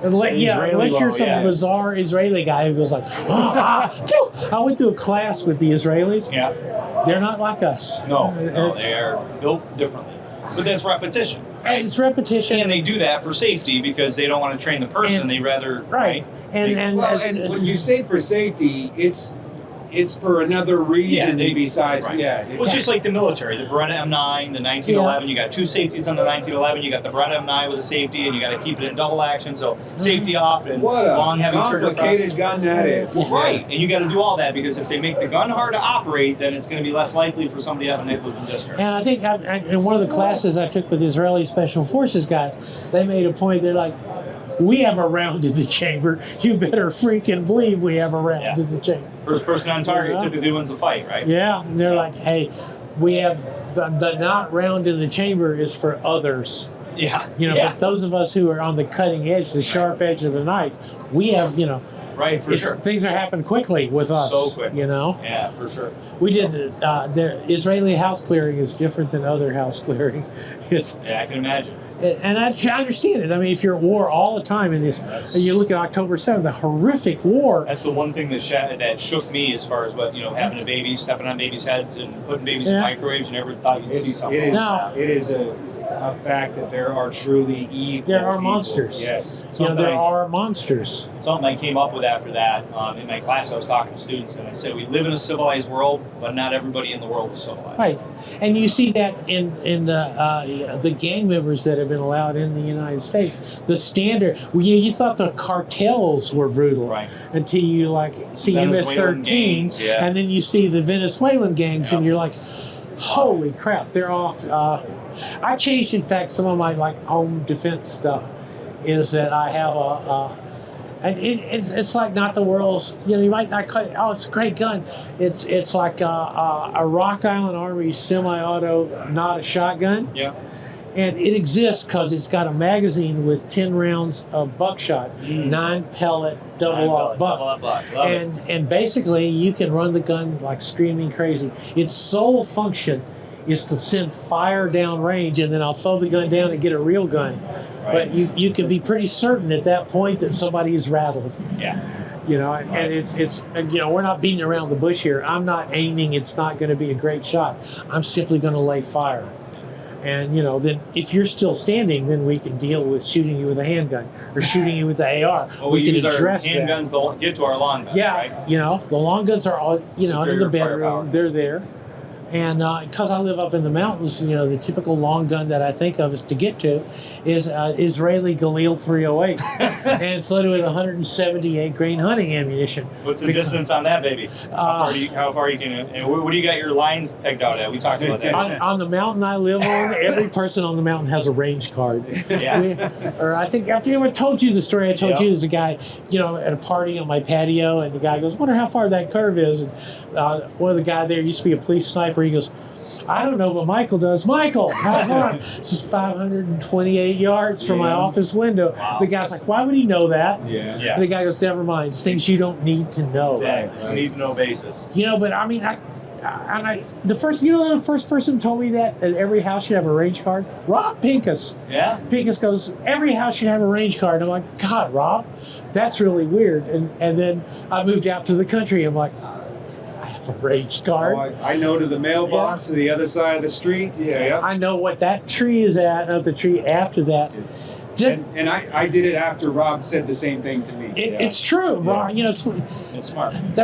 Unless, Israeli unless you're law, some yeah. bizarre Israeli guy who goes like, I went to a class with the Israelis. Yeah. They're not like us. No, It's- they are built differently. But that's repetition. It's repetition. And they do that for safety because they don't want to train the person. And- they rather Right. And Well, and when you say for safety, it's for another reason besides right. yeah. Well, it's just like the military, the Beretta M9, the 1911. You got two safeties on the 1911. You got the Beretta M9 with a safety, and you got to keep it in double action. So safety off and what a long heavy trigger press. complicated gun that is. Well, right, and you got to do all that because if they make the gun hard to operate, then it's going to be less likely for somebody to have a negligent discharge. And I think in one of the classes I took with Israeli Special Forces guys, they made a point. They're like, "We have a round in the chamber. You better freaking believe we have a round Yeah. in the chamber." First person on target Yeah. typically wins the fight, right? Yeah, and they're like, "Hey, we have the not round in the chamber is for others." Yeah. You know, yeah. but those of us who are on the cutting edge, the sharp edge of the knife, we have, you know, right, for sure. things are happening quickly with us. So quick. You know. Yeah, for sure. We did the Israeli house clearing is different than other house clearing. It's Yeah, I can imagine. and I understand it. I mean, if you're at war all the time in this, and you look at October 7th, the horrific war. That's the one thing that shook me as far as what, you know, having a baby, stepping on babies' heads and putting babies in Yeah. microwaves. You never thought you'd see It's, something it is, like that. it is a fact that there are truly evil There are people. monsters. Yes. You know, there Something- are monsters. Something I came up with after that in my class, I was talking to students, and I said, we live in a civilized world, but not everybody in the world is civilized. Right, and you see that in the gang members that have been allowed in the United States. The standard, you thought the cartels were brutal, Right. until you like see Venezuelan MS-13, gangs, yeah. and then you see the Venezuelan gangs, Yeah. and you're like, Holy crap, they're off. I changed, in fact, some of my like home defense stuff is that I have and it's like not the world's, you know, you might not call it, oh, it's a great gun. It's like a Rock Island Army semi-auto, not a shotgun. Yeah. And it exists because it's got a magazine with 10 rounds of buckshot, 9 pellet, double up buck. And basically you can run the gun like screaming crazy. Its sole function is to send fire down range, and then I'll throw the gun down and get a real gun. But you can be pretty certain at that point that somebody's rattled. Yeah. You know, and it's you know, we're not beating around the bush here. I'm not aiming. It's not going to be a great shot. I'm simply going to lay fire. And, you know, then if you're still standing, then we can deal with shooting you with a handgun or shooting you with the AR. Well, we can use address our handguns to get to our long guns, yeah, right? you know, the long guns are all, you know, in the Superior firepower. bedroom. They're there. And because I live up in the mountains, you know, the typical long gun that I think of is to get to is Israeli Galil 308. And it's loaded with 178 grain hunting ammunition. What's the distance on that baby? How far you can, and what do you got your lines pegged out at? We talked about that. On the mountain I live on, every person on the mountain has a range card. Yeah. Or I think I told you the story I told you. There's a guy, you know, at a party on my patio, and the guy goes, "Wonder how far that curve is." And one of the guy there used to be a police sniper. He goes, "I don't know, but Michael does." "Michael, how far?" This is 528 yards from my office window. Wow. The guy's like, "Why would he know that?" Yeah. And the guy goes, "Never mind. It's things you don't need to know." Exactly. It's a need to know basis. You know, but I mean, the first person told me that every house should have a range card? Rob Pincus. Yeah. Pincus goes, "Every house should have a range card." I'm like, "God, Rob, that's really weird." And then I moved out to the country. I'm like, I have a range card. Oh, I know to the mailbox to the other side of the street. Yeah. I know what that tree is at, not the tree after that. And I did it after Rob said the same thing to me. It's true, Rob. You know, It's smart. Did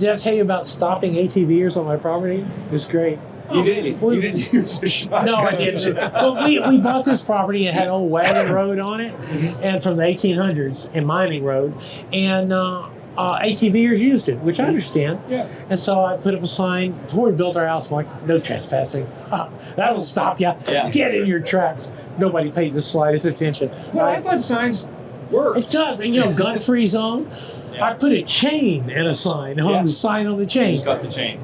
I tell you about stopping ATVers on my property? It was great. You didn't use a shotgun. No, I didn't. Well, we bought this property and it had an old wagon road on it, and from the 1800s, and mining road, and ATVers used it, which I understand. Yeah. And so I put up a sign before we built our house. I'm like, "No trespassing. That'll stop you dead in your tracks." Nobody paid the slightest attention. Well, I thought signs worked. It does. And, you know, gun-free zone. I put a chain and a sign on the sign on the chain. Just got the chain.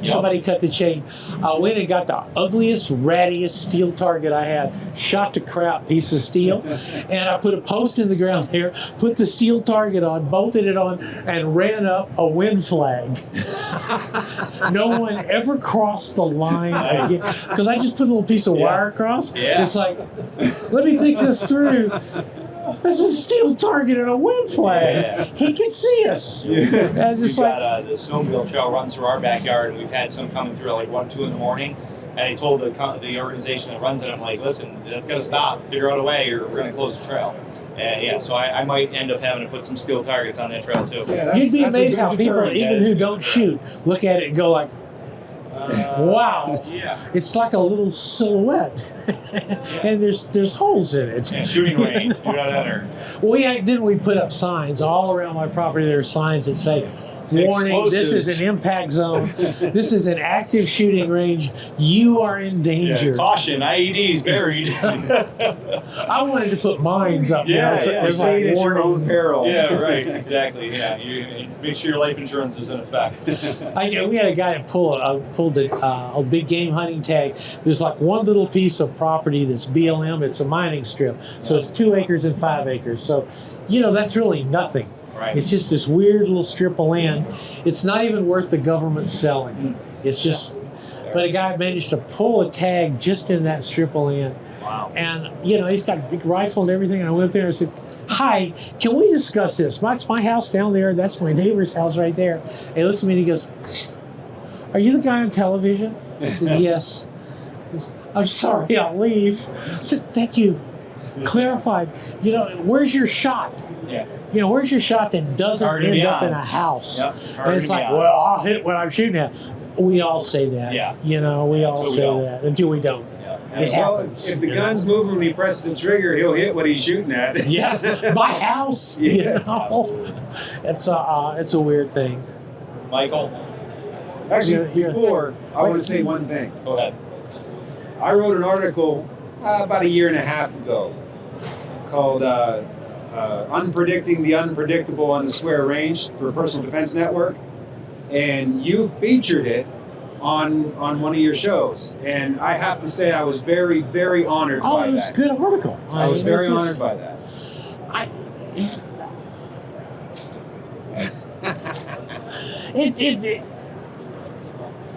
Somebody cut the chain. I went and got the ugliest, rattiest steel target I had. Shot the crap piece of steel. And I put a post in the ground there, put the steel target on, bolted it on, and ran up a wind flag. No one ever crossed the line again. Because I just put a little piece of wire across. Yeah. It's like, let me think this through. This is a steel target and a wind flag. Yeah. He can see us. And just We've like, got the snowmobile trail runs through our backyard, and we've had some coming through at like 1, 2 in the morning. And I told the organization that runs it, I'm like, "Listen, that's got to stop. Figure out a way, or we're going to close the trail." So I might end up having to put some steel targets on that trail too. Yeah, you'd be that's a amazed good how people, deterrent. even who don't shoot, look at it and go like, "Wow!" Yeah. It's like a little silhouette, and there's holes in it. And shooting range. Do not enter. Then we put up signs all around my property. There are signs that say, "Warning, this is an impact zone. This is an active shooting range. You are in danger." Caution, IEDs buried. I wanted to put mines up. Yeah, so yeah. it was Proceed like at your own warning. peril. Yeah, right. Exactly. Yeah. You make sure your life insurance is in effect. We had a guy that pulled a big game hunting tag. There's like one little piece of property that's BLM. It's a mining strip. So it's 2 acres and 5 acres. So, you know, that's really nothing. Right. It's just this weird little strip of land. It's not even worth the government selling. It's just, but a guy managed to pull a tag just in that strip of land. Wow. And, you know, he's got a big rifle and everything. And I went up there and I said, "Hi, can we discuss this? That's my house down there. That's my neighbor's house right there." And he looks at me and he goes, "Are you the guy on television?" I said, "Yes." He goes, "I'm sorry, I'll leave." I said, "Thank you." Clarified. You know, where's your shot? Yeah. You know, where's your shot that doesn't Hard to end be up on. in a house? Yep. Hard And it's to be like, on. "Well, I'll hit what I'm shooting at." We all say that. Yeah. You know, we all Until we say don't. that until we don't. Yeah. It Well, happens. if the you know? gun's moving when he presses the trigger, he'll hit what he's shooting at. Yeah, my house. Yeah. You know? It's a weird thing. Michael, Actually, Yeah. before, I want to say one thing. Go ahead. I wrote an article about a year and a half ago called Unpredicting the Unpredictable on the Square Range for Personal Defense Network. And you featured it on one of your shows. And I have to say I was very, very honored by that. It was a good article. I was very honored by that.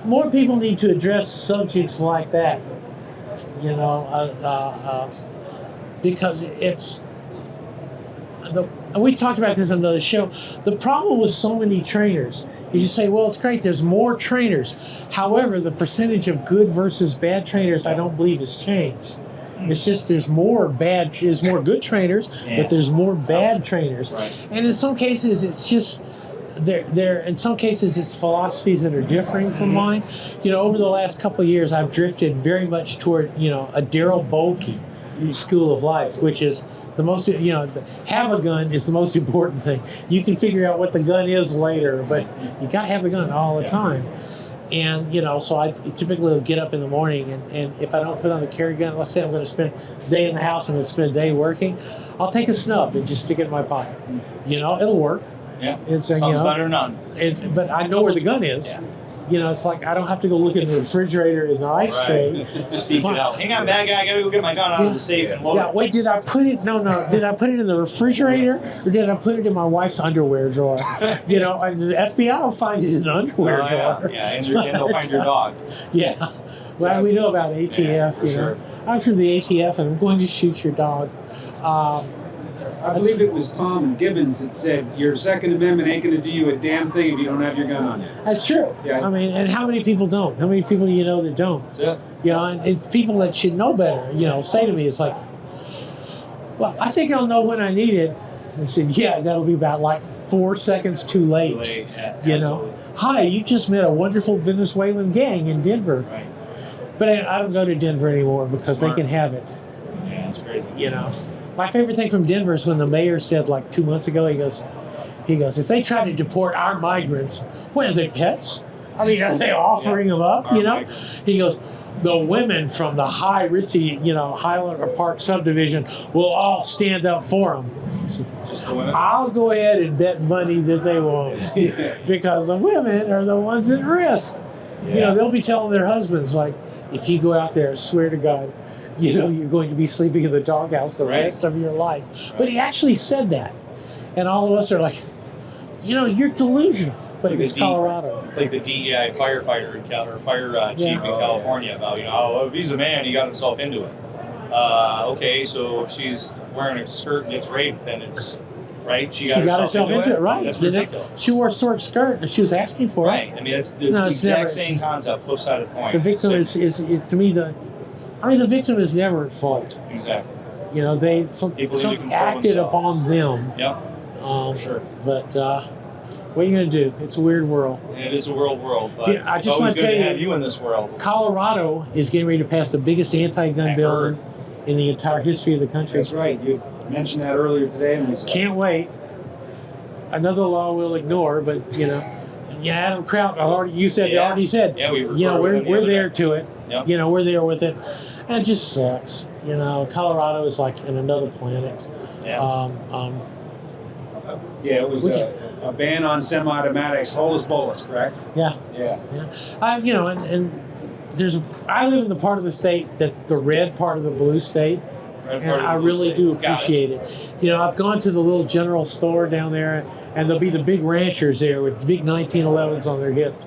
More people need to address subjects like that, because it's. And we talked about this on another show. The problem with so many trainers is you say, well, it's great, there's more trainers. However, the percentage of good versus bad trainers, I don't believe has changed. It's just there's more good trainers, but there's more bad trainers. Right. And in some cases, it's just in some cases it's philosophies that are differing from mine. Over the last couple of years, I've drifted very much toward a Daryl Bolke school of life, which is the most, have a gun is the most important thing. You can figure out what the gun is later, but you got to have the gun all the time. And, so I typically will get up in the morning, and if I don't put on the carry gun, let's say I'm going to spend a day in the house, I'm going to spend a day working, I'll take a snub and just stick it in my pocket. It'll work. Yeah. It's, Sounds better than none. But I know where the gun is. Yeah. It's like I don't have to go look in the refrigerator in the ice tray. Just seek it out. Hang on, bad guy. I gotta go get my gun out of the safe and load it. Wait, did I put it? No. Did I put it in the refrigerator or did I put it in my wife's underwear drawer? And the FBI will find it in the underwear drawer. Yeah, and they'll find your dog. Yeah. Well, we know about ATF. Yeah, for sure. I'm from the ATF, and I'm going to shoot your dog. I believe it was Tom Gibbons that said, your Second Amendment ain't going to do you a damn thing if you don't have your gun on you. That's true. Yeah. I mean, and how many people don't? How many people that don't? Yeah. And people that should know better, say to me, it's like, well, I think I'll know when I need it. I said, yeah, that'll be about like 4 seconds too late. Yeah, Hi, you've just met a wonderful Venezuelan gang in Denver. Right. But I don't go to Denver anymore because they can have it. Yeah, it's crazy. My favorite thing from Denver is when the mayor said like 2 months ago, he goes, if they try to deport our migrants, what are they, pets? I mean, are they offering them up, Migrants. He goes, the women from the high ritzy, Highland or Park subdivision will all stand up for them. Just the women? I'll go ahead and bet money that they won't. Because the women are the ones at risk. They'll be telling their husbands, like, if you go out there, I swear to God, you're going to be sleeping in the doghouse the rest of your life. But he actually said that. And all of us are like, you're delusional. But it's Colorado. It's like the DEI firefighter or fire chief in California about, if he's a man, he got himself into it. Okay, so if she's wearing a skirt and gets raped, then it's, right? She got herself into it, right. That's ridiculous. She wore a short skirt and she was asking for it. Right. I mean, that's the exact same concept, flip side of the coin. The victim is to me, the victim is never at fault. Exactly. They something acted upon them. Yep. For sure. But what are you going to do? It's a weird world. It is a world, but I just it's always want to good tell to you, have you in this world. Colorado is getting ready to pass the biggest anti-gun bill in the entire history of the country. That's right. You mentioned that earlier today. And we said, Can't wait. Another law we'll ignore, but Adam Kraut already said. Yeah, we're there to it. Yep. We're there with it, and it just sucks. Colorado is like in another planet. Yeah. Yeah, it was a ban on semi-automatics, holus bolus, correct? Yeah. Yeah. And I live in the part of the state that's the red part of the blue state. And I really do appreciate it. I've gone to the little general store down there, and there'll be the big ranchers there with big 1911s on their hips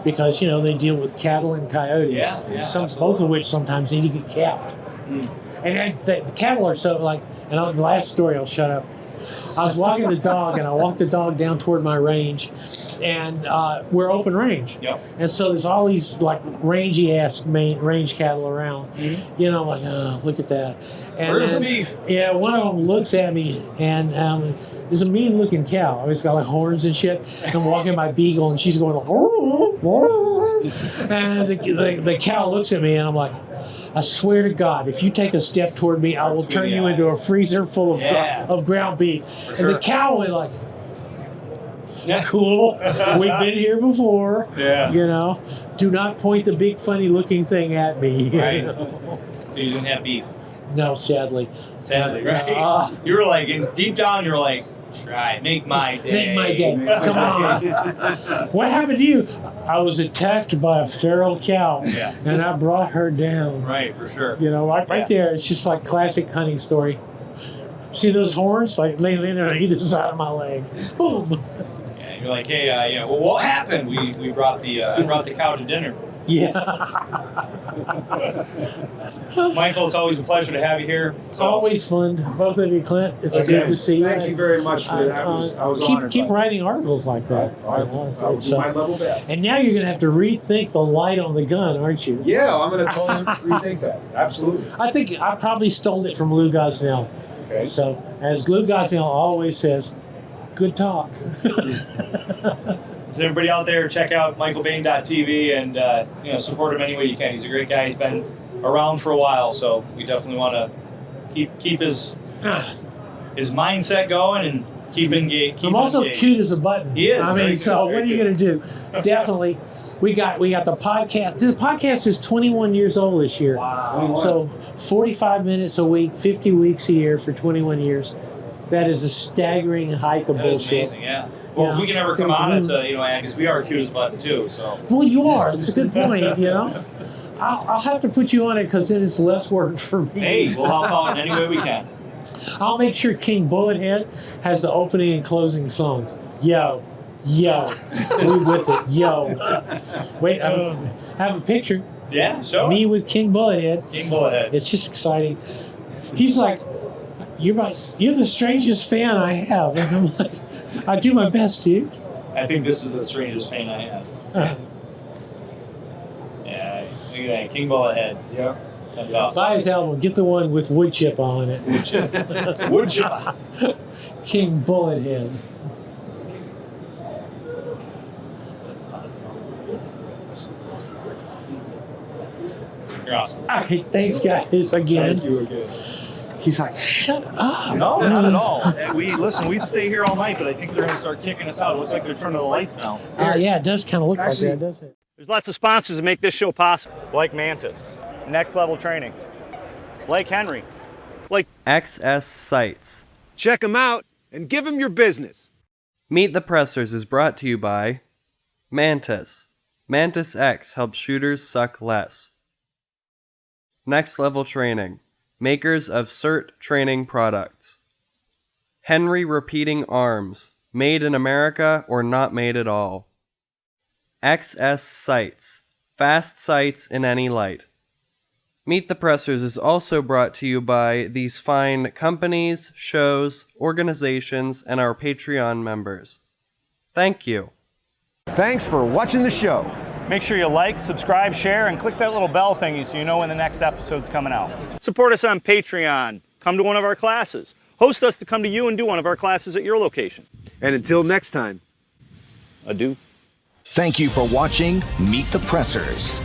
because, they deal with cattle and coyotes. Both of which sometimes need to get capped. And the cattle are so and on the last story, I'll shut up. I was walking the dog, and I walked the dog down toward my range, and we're open range. Yep. And so there's all these rangy-ass range cattle around. I'm like, oh, look at that. And Where's the beef? Yeah, one of them looks at me, and there's a mean-looking cow. I mean, it's got horns and shit. I'm walking my beagle, and she's going and the cow looks at me, and I'm like, I swear to God, if you take a step toward me, I will turn you into a freezer full of ground beef. And the cow went like, Cool. We've been here before. Yeah. You know, do not point the big funny looking thing at me. Right. So you didn't have beef. No, sadly. Sadly, right? You were like, deep down, you were like, try, make my day. Make my day. Come on. What happened to you? I was attacked by a feral cow, Yeah. and I brought her down. Right, for sure. You know, right Yeah. there. It's just like classic hunting story. See those horns? Like laying on either side of my leg. Boom. Yeah, you're like, hey, well, what happened? We brought I brought the cow to dinner. Yeah. Michael, it's always a pleasure to have you here. It's always fun. Both of you, Clint. It's Again, good to see you. thank you very much for that. I was honored. Keep by writing articles like that. I will do my level best. And now you're going to have to rethink the light on the gun, aren't you? Yeah, I'm going to totally rethink that. Absolutely. I think I probably stole it from Lou Gosnell. Okay. So, as Lou Gosnell always says, good talk. So everybody out there, check out michaelbane.tv and support him any way you can. He's a great guy. He's been around for a while, so we definitely want to keep his mindset going and keep engaged. I'm also cute as a button. He is. I mean, so what are you going to do? Definitely. We got the podcast. The podcast is 21 years old this year. Wow. So 45 minutes a week, 50 weeks a year for 21 years. That is a staggering height of That is bullshit. amazing, yeah. Well, if we can ever come on, it's because we are cute as a button too. So. Well, you are. It's a good point. You know, I'll have to put you on it because then it's less work for me. Hey, we'll help out in any way we can. I'll make sure King Bullethead has the opening and closing songs. Yo, we with it. Yo, wait, I have a picture. Yeah, sure. Me with King Bullethead. King Bullethead. It's just exciting. He's like, you're the strangest fan I have, and I'm like, I do my best, dude. I think this is the strangest fan I have. Yeah, look at that, King Bullethead. Yep. That's awesome. Buy his album. Get the one with wood chip on it. Wood chip. King Bullethead. You're awesome. All right, thanks, guys, again. Thank you again. He's like, shut up. No, not at all. We'd stay here all night, but I think they're going to start kicking us out. It looks like they're turning the lights down. Yeah, it does kind of look Actually- like that, doesn't it? There's lots of sponsors that make this show possible, like Mantis, Next Level Training, like Henry, like XS Sites. Check them out and give them your business. Meet the Pressers is brought to you by Mantis. Mantis X helps shooters suck less. Next Level Training. Makers of CERT training products. Henry Repeating Arms. Made in America or not made at all. XS Sights. Fast sights in any light. Meet the Pressers is also brought to you by these fine companies, shows, organizations, and our Patreon members. Thank you. Thanks for watching the show. Make sure you like, subscribe, share, and click that little bell thingy so you know when the next episode's coming out. Support us on Patreon. Come to one of our classes. Host us to come to you and do one of our classes at your location. And until next time. Adieu. Thank you for watching Meet the Pressers.